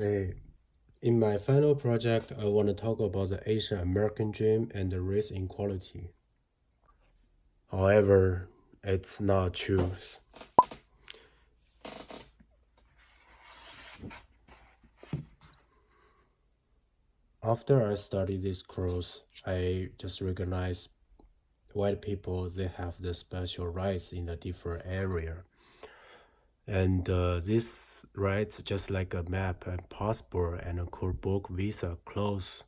Hey, in my final project, I want to talk about the Asian American dream and the race inequality. However, it's not true. After I studied this course, I just recognized white people they have the special rights in a different area, and these rights, just like a map and passport and a court book visa close,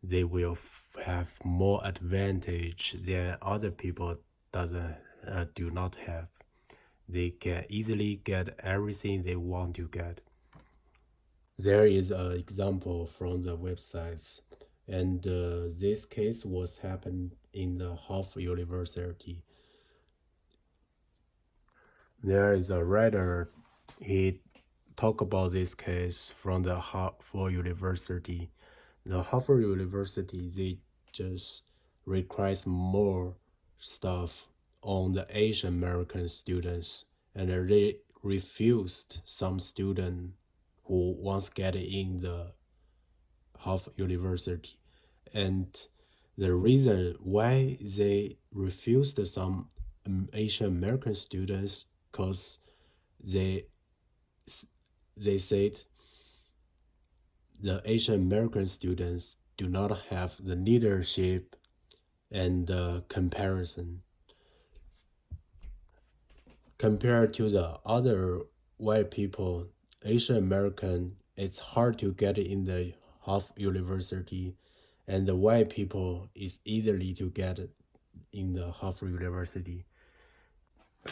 they will have more advantage than other people doesn't do not have. They can easily get everything they want to get. There is an example from the websites, and this case was happened in the Harvard University. There is a writer, he talked about this case from the Harvard University. The Harvard University, they just requires more stuff on the Asian American students, and they refused some student who wants get in the Harvard University. And the reason why they refused some Asian American students, because they they said the Asian American students do not have the leadership and the comparison. Compared to the other white people, Asian American, it's hard to get in the Harvard University, and the white people is easily to get in the Harvard University.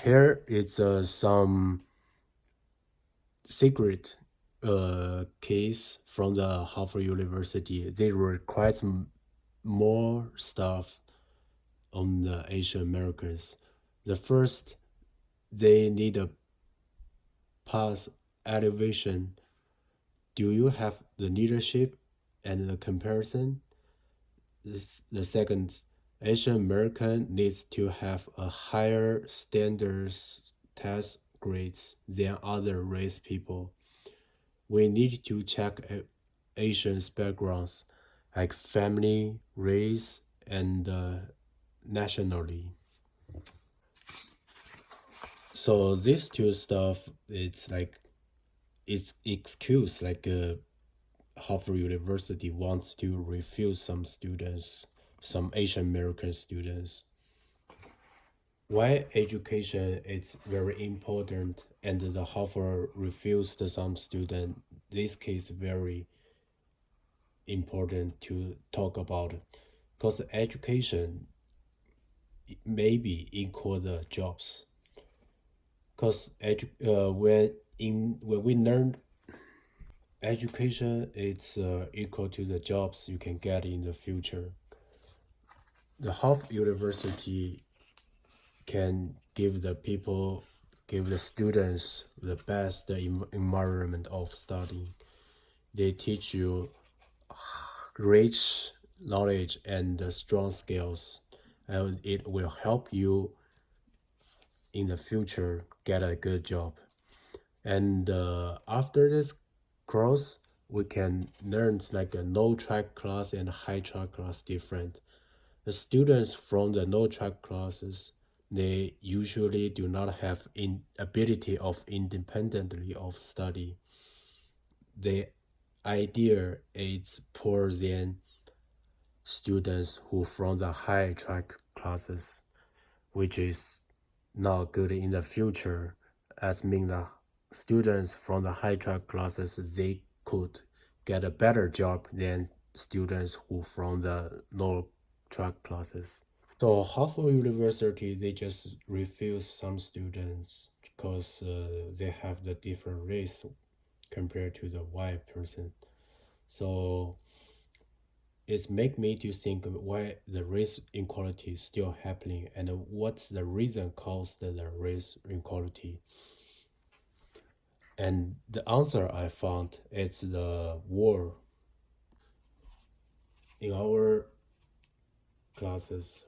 Here it's some secret case from the Harvard University. They require more stuff on the Asian Americans. The first, they need a pass elevation. Do you have the leadership and the comparison? The second, Asian American needs to have a higher standards test grades than other race people. We need to check Asians' backgrounds, like family, race, and nationally. So these two stuff, it's excuse like Harvard University wants to refuse some students, some Asian American students. Why education is very important, and the Harvard refused some student. This case very important to talk about, because education maybe equal the jobs. Because when we learn education, it's equal to the jobs you can get in the future. The Harvard University can give the people, give the students the best environment of studying. They teach you rich knowledge and strong skills, and it will help you in the future get a good job. And after this course, we can learn like a low track class and high track class different. The students from the low track classes, they usually do not have ability of independently of study. The idea is poor than students who from the high track classes, which is not good in the future. That means the students from the high track classes, they could get a better job than students who from the low track classes. So Harvard University, they just refuse some students because they have the different race compared to the white person. So it's make me to think of why the race inequality is still happening and what's the reason caused the race inequality. And the answer I found it's the war. In our classes,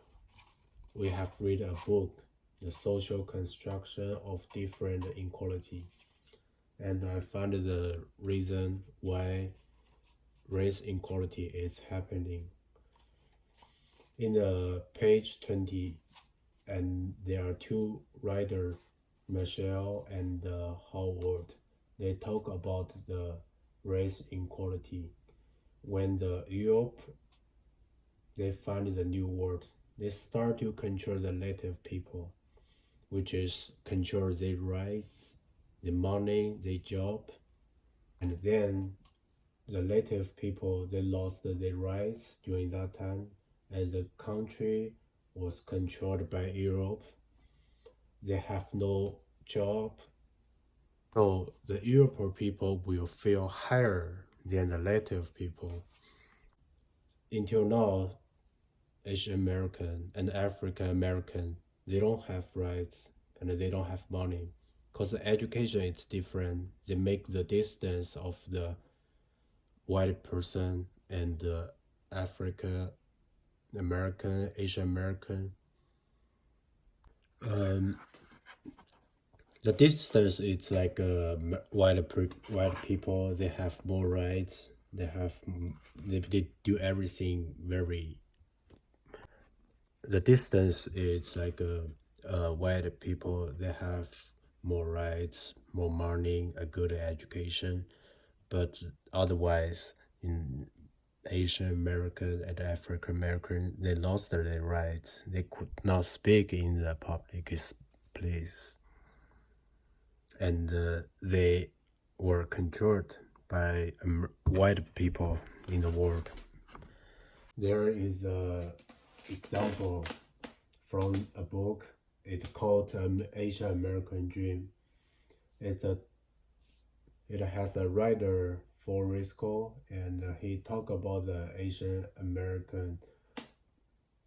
we have read a book, The Social Construction of Different Inequality. and I found the reason why race inequality is happening in the page 20. And there are two writers, Michelle and Howard. They talk about the race inequality. When the Europe they find the new world, they start to control the native people, which is control their rights, the money, their job, and then the native people they lost their rights during that time, as the country was controlled by Europe. They have no job, so the European people will feel higher than the native people. Until now, Asian American and African American they don't have rights and they don't have money because the education is different. They make the distance of the white person and the African American, Asian American. Um, the distance it's like white people they have more rights. They have they do everything very. The distance is like white people they have more rights, more money, a good education, but otherwise in Asian American and African American, they lost their rights. They could not speak in the public place, and they were controlled by white people in the world. There is a example from a book. It's called Asian American Dream. It has a writer Forrest Cole, and he talk about the Asian American,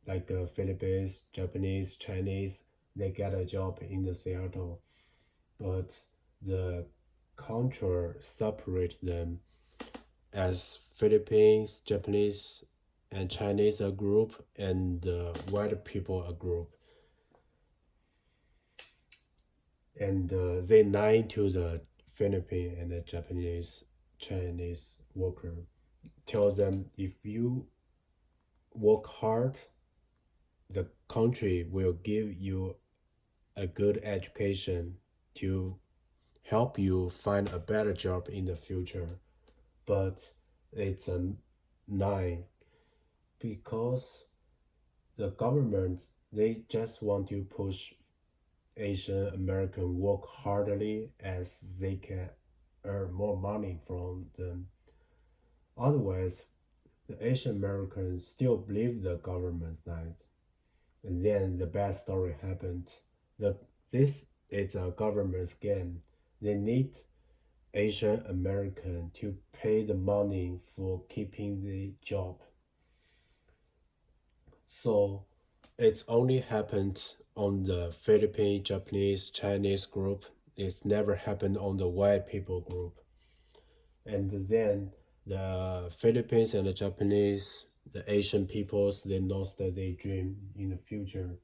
like Philippines, Japanese, Chinese. They get a job in the Seattle, but the culture separate them as Philippines, Japanese, and Chinese a group, and white people a group. And they lie to the Philippine and the Japanese Chinese worker, tell them if you work hard, the country will give you a good education to help you find a better job in the future. But it's a lie because the government they just want to push Asian American work hardly as they can earn more money from them. Otherwise, the Asian Americans still believe the government's lies. And then the bad story happened. This is a government scam. They need Asian American to pay the money for keeping the job. So it's only happened on the Philippine, Japanese, Chinese group. It's never happened on the white people group. And then the Philippines and the Japanese, the Asian peoples, they lost their dream in the future.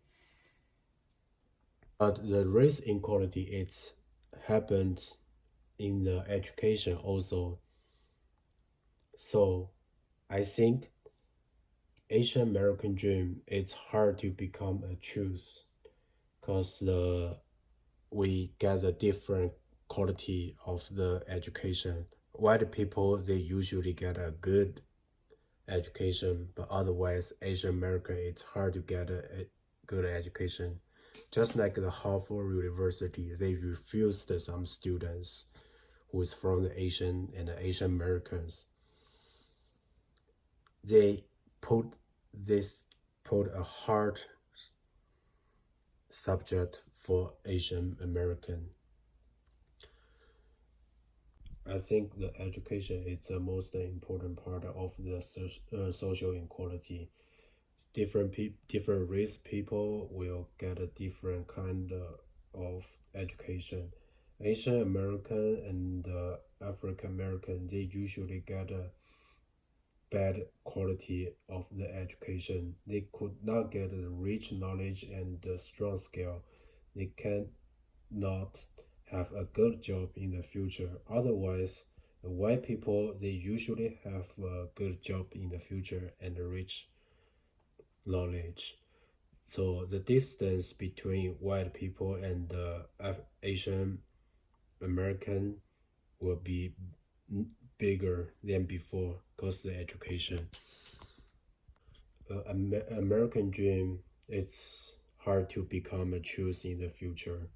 But the race inequality, it's happened in the education also. So I think Asian American dream, it's hard to become a truth because we get a different quality of the education. White people, they usually get a good education, but otherwise, Asian American, it's hard to get a good education. Just like the Harvard University, they refused some students who is from the Asian and the Asian Americans. They put this put a hard subject for Asian American. I think the education is the most important part of the social inequality. Different race people will get a different kind of education. Asian American and African American they usually get a bad quality of the education. They could not get the rich knowledge and the strong skill. They can not have a good job in the future. Otherwise, the white people they usually have a good job in the future and rich knowledge. So the distance between white people and the Asian American will be bigger than before because the education. American dream, it's hard to become a choose in the future.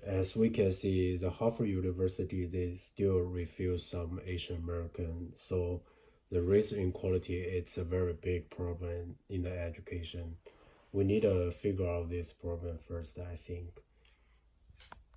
As we can see, the Harvard University they still refuse some Asian American. So the race inequality it's a very big problem in the education. We need to figure out this problem first, I think.